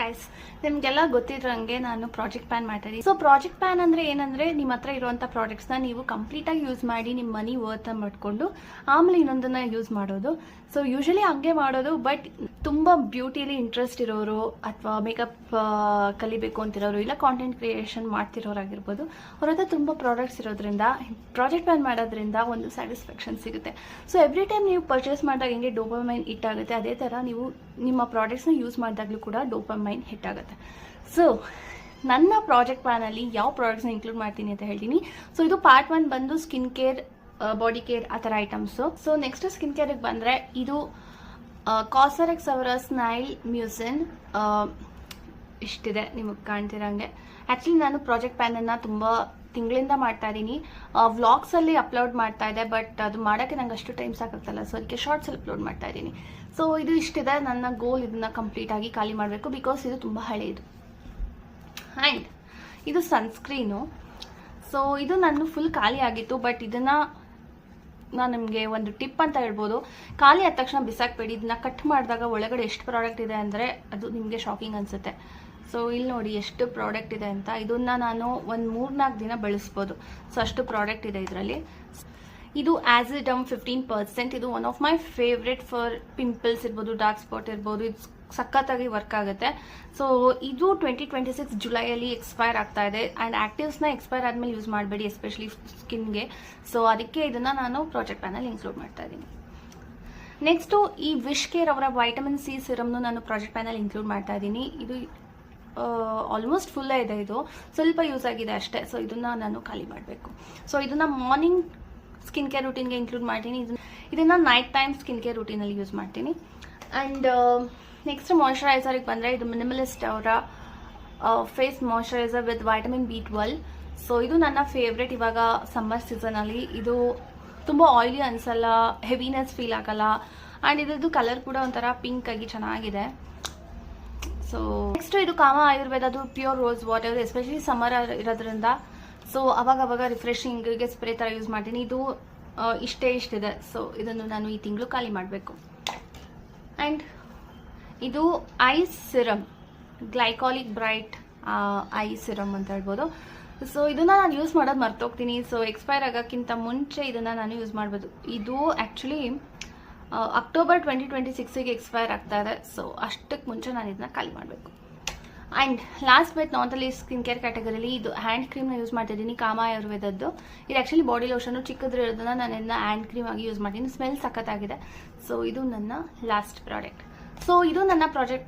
Guys, ನಿಮಗೆಲ್ಲ ಗೊತ್ತಿದ್ರಂಗೆ ನಾನು project plan ಮಾಡ್ತಾಯಿದ್ದೀನಿ. ಸೊ ಪ್ರಾಜೆಕ್ಟ್ ಪ್ಲಾನ್ ಅಂದರೆ ಏನಂದರೆ, ನಿಮ್ಮ ಹತ್ರ ಇರುವಂಥ ಪ್ರಾಡಕ್ಟ್ಸ್ನ ನೀವು ಕಂಪ್ಲೀಟಾಗಿ ಯೂಸ್ ಮಾಡಿ ನಿಮ್ಮ ಮನಿ ವರ್ತ್ ಮಾಡಿಕೊಂಡು ಆಮೇಲೆ ಇನ್ನೊಂದನ್ನು ಯೂಸ್ ಮಾಡೋದು. ಸೊ ಯೂಶಲಿ ಹಂಗೆ ಮಾಡೋದು. ಬಟ್ ತುಂಬ ಬ್ಯೂಟಿಲಿ ಇಂಟ್ರೆಸ್ಟ್ ಇರೋರು ಅಥವಾ ಮೇಕಪ್ ಕಲಿಬೇಕು ಅಂತಿರೋರು ಇಲ್ಲ ಕಾಂಟೆಂಟ್ ಕ್ರಿಯೇಷನ್ ಮಾಡ್ತಿರೋರಾಗಿರ್ಬೋದು, ಅವ್ರ ಹತ್ರ ತುಂಬ ಪ್ರಾಡಕ್ಟ್ಸ್ ಇರೋದ್ರಿಂದ ಪ್ರಾಜೆಕ್ಟ್ ಪ್ಲಾನ್ ಮಾಡೋದ್ರಿಂದ ಒಂದು ಸ್ಯಾಟಿಸ್ಫ್ಯಾಕ್ಷನ್ ಸಿಗುತ್ತೆ. ಸೊ ಎವ್ರಿ ಟೈಮ್ ನೀವು ಪರ್ಚೇಸ್ ಮಾಡಿದಾಗ ಹೆಂಗೆ ಡೋಪಮೈನ್ ಹಿಟ್ ಆಗುತ್ತೆ, ಅದೇ ಥರ ನೀವು ನಿಮ್ಮ ಪ್ರಾಡಕ್ಟ್ಸ್ನ ಯೂಸ್ ಮಾಡಿದಾಗಲೂ ಕೂಡ ಡೋಪಮೈನ್ ಹಿಟ್ ಆಗುತ್ತೆ. ಸೊ ನನ್ನ ಪ್ರಾಜೆಕ್ಟ್ ಪ್ಲಾನಲ್ಲಿ ಯಾವ ಪ್ರಾಡಕ್ಟ್ಸ್ನ ಇನ್ಕ್ಲೂಡ್ ಮಾಡ್ತೀನಿ ಅಂತ ಹೇಳ್ತೀನಿ. ಸೊ ಇದು ಪಾರ್ಟ್ 1 ಬಂದು ಸ್ಕಿನ್ ಕೇರ್, ಬಾಡಿ ಕೇರ್ ಆ ಥರ ಐಟಮ್ಸು. ಸೊ ನೆಕ್ಸ್ಟ್ ಸ್ಕಿನ್ ಕೇರಿಗೆ ಬಂದರೆ ಇದು ಕಾಸರೆಕ್ಸ್ ಅವರ ಸ್ನೈಲ್ ಮ್ಯೂಸಿನ್ ಇಷ್ಟಿದೆ, ನಿಮಗೆ ಕಾಣ್ತಿರಂಗೆ. ಆ್ಯಕ್ಚುಲಿ ನಾನು ಪ್ರಾಜೆಕ್ಟ್ ಪ್ಲಾನನ್ನು ತುಂಬ ತಿಂಗಳಿಂದ ಮಾಡ್ತಾ ಇದ್ದೀನಿ. ವ್ಲಾಗ್ಸಲ್ಲಿ ಅಪ್ಲೋಡ್ ಮಾಡ್ತಾ ಇದೆ, ಬಟ್ ಅದು ಮಾಡೋಕ್ಕೆ ನಂಗೆ ಅಷ್ಟು ಟೈಮ್ ಸಾಕಾಗ್ತಲ್ಲ, ಸೊ ಅದಕ್ಕೆ ಶಾರ್ಟ್ಸಲ್ಲಿ ಅಪ್ಲೋಡ್ ಮಾಡ್ತಾ ಇದ್ದೀನಿ. ಸೊ ಇದು ಇಷ್ಟಿದೆ, ನನ್ನ ಗೋಲ್ ಇದನ್ನು ಕಂಪ್ಲೀಟಾಗಿ ಖಾಲಿ ಮಾಡಬೇಕು, ಬಿಕಾಸ್ ಇದು ತುಂಬ ಹಳೆಯದು. ಆ್ಯಂಡ್ ಇದು ಸನ್ಸ್ಕ್ರೀನು. ಸೊ ಇದು ನಾನು ಫುಲ್ ಖಾಲಿ ಆಗಿತ್ತು, ಬಟ್ ಇದನ್ನು ನಾನು ನಿಮಗೆ ಒಂದು ಟಿಪ್ ಅಂತ ಹೇಳ್ಬೋದು. ಖಾಲಿ ಆದ ತಕ್ಷಣ ಬಿಸಾಕಬೇಡಿ. ಇದನ್ನ ಕಟ್ ಮಾಡಿದಾಗ ಒಳಗಡೆ ಎಷ್ಟು ಪ್ರಾಡಕ್ಟ್ ಇದೆ ಅಂದರೆ ಅದು ನಿಮಗೆ ಶಾಕಿಂಗ್ ಅನಿಸುತ್ತೆ. ಸೊ ಇಲ್ಲಿ ನೋಡಿ ಎಷ್ಟು ಪ್ರಾಡಕ್ಟ್ ಇದೆ ಅಂತ. ಇದನ್ನು ನಾನು ಒಂದು 3-4 ದಿನ ಬಳಸ್ಬೋದು. ಸೊ ಅಷ್ಟು ಪ್ರಾಡಕ್ಟ್ ಇದೆ ಇದರಲ್ಲಿ. ಇದು ಆ್ಯಸಿಡಮ್ 15%. ಇದು one of my favourite for pimples ಇರ್ಬೋದು, ಡಾರ್ಕ್ ಸ್ಪಾಟ್ ಇರ್ಬೋದು. ಇದು ಸಖತ್ತಾಗಿ ವರ್ಕ್ ಆಗುತ್ತೆ. ಸೊ ಇದು 2026 ಜುಲೈಯಲ್ಲಿ ಎಕ್ಸ್ಪೈರ್ ಆಗ್ತಾ ಇದೆ. ಆ್ಯಂಡ್ ಆ್ಯಕ್ಟಿವ್ಸ್ನ ಎಕ್ಸ್ಪೈರ್ ಆದಮೇಲೆ ಯೂಸ್ ಮಾಡಬೇಡಿ, ಎಸ್ಪೆಷಲಿ ಸ್ಕಿನ್ಗೆ. ಸೊ ಅದಕ್ಕೆ ಇದನ್ನು ನಾನು ಪ್ರಾಜೆಕ್ಟ್ ಪ್ಲಾನಲ್ಲಿ ಇನ್ಕ್ಲೂಡ್ ಮಾಡ್ತಾ ಇದ್ದೀನಿ. ನೆಕ್ಸ್ಟು ಈ ವಿಶ್ ಕೇರ್ ಅವರ ವೈಟಮಿನ್ ಸಿ ಸಿರಮ್ನು ನಾನು ಪ್ರಾಜೆಕ್ಟ್ ಪ್ಲಾನಲ್ಲಿ ಇನ್ಕ್ಲೂಡ್ ಮಾಡ್ತಾ ಇದ್ದೀನಿ. ಇದು ಆಲ್ಮೋಸ್ಟ್ ಫುಲ್ಲೇ ಇದೆ, ಇದು ಸ್ವಲ್ಪ ಯೂಸ್ ಆಗಿದೆ ಅಷ್ಟೇ. ಸೊ ಇದನ್ನು ನಾನು ಖಾಲಿ ಮಾಡಬೇಕು. ಸೊ ಇದನ್ನು ಮಾರ್ನಿಂಗ್ ಸ್ಕಿನ್ ಕೇರ್ ರೂಟೀನ್ಗೆ ಇನ್ಕ್ಲೂಡ್ ಮಾಡ್ತೀನಿ. ಇದನ್ನು ನೈಟ್ ಟೈಮ್ ಸ್ಕಿನ್ ಕೇರ್ ರೂಟೀನಲ್ಲಿ ಯೂಸ್ ಮಾಡ್ತೀನಿ. ಆ್ಯಂಡ್ ನೆಕ್ಸ್ಟ್ ಮಾಯ್ಶ್ಚರೈಸರಿಗೆ ಬಂದರೆ ಇದು ಮಿನಿಮಲಿಸ್ಟ್ ಅವರ face moisturiser with vitamin B12. So ಇದು ನನ್ನ ಫೇವ್ರೆಟ್ ಇವಾಗ ಸಮ್ಮರ್ ಸೀಸನಲ್ಲಿ. ಇದು ತುಂಬ ಆಯಿಲಿ ಅನಿಸಲ್ಲ, ಹೆವಿನೆಸ್ ಫೀಲ್ ಆಗಲ್ಲ. ಆ್ಯಂಡ್ ಇದ್ರದ್ದು ಕಲರ್ ಕೂಡ ಒಂಥರ ಪಿಂಕ್ ಆಗಿ ಚೆನ್ನಾಗಿದೆ. ಸೊ ನೆಕ್ಸ್ಟ್ ಇದು ಕಾಮ ಆಯುರ್ವೇದದು pure rose water, especially summer ಇರೋದ್ರಿಂದ. ಸೊ ಅವಾಗ ರಿಫ್ರೆಶಿಂಗ್ಗೆ ಸ್ಪ್ರೇ ಥರ ಯೂಸ್ ಮಾಡ್ತೀನಿ. ಇದು ಇಷ್ಟಿದೆ. ಸೊ ಇದನ್ನು ನಾನು ಈ ತಿಂಗಳು ಖಾಲಿ ಮಾಡಬೇಕು. ಆ್ಯಂಡ್ ಇದು ice serum, glycolic bright I serum ಅಂತ ಹೇಳ್ಬೋದು. ಸೊ ಇದನ್ನು ನಾನು ಯೂಸ್ ಮಾಡೋದು ಮರ್ತೋಗ್ತೀನಿ. ಸೊ ಎಕ್ಸ್ಪೈರ್ ಆಗೋಕ್ಕಿಂತ ಮುಂಚೆ ಇದನ್ನು ನಾನು ಯೂಸ್ ಮಾಡ್ಬೋದು. ಇದು ಆ್ಯಕ್ಚುಲಿ ಅಕ್ಟೋಬರ್ 2026ಗೆ ಎಕ್ಸ್ಪೈರ್ ಆಗ್ತಾ ಇದೆ. ಸೊ ಅಷ್ಟಕ್ಕೆ ಮುಂಚೆ ನಾನು ಇದನ್ನ ಖಾಲಿ ಮಾಡಬೇಕು. And last but not the least skin care ಕ್ಯಾಟಗರಿಲಿ ಇದು ಹ್ಯಾಂಡ್ ಕ್ರೀಮ್ನ ಯೂಸ್ ಮಾಡ್ತಿದ್ದೀನಿ, ಕಾಮ ಆಯುರ್ವೇದದ್ದು. ಇದು ಆ್ಯಕ್ಚುಲಿ ಬಾಡಿ ಲೋಷನು ಚಿಕ್ಕದ್ರಿರೋದನ್ನ ನಾನು ಇದನ್ನ ಹ್ಯಾಂಡ್ ಕ್ರೀಮ್ ಆಗಿ ಯೂಸ್ ಮಾಡ್ತೀನಿ. ಸ್ಮೆಲ್ ಸಖತ್ತಾಗಿದೆ. ಸೊ ಇದು ನನ್ನ ಲಾಸ್ಟ್ ಪ್ರಾಡಕ್ಟ್. ಸೊ ಇದು ನನ್ನ ಪ್ರಾಜೆಕ್ಟ್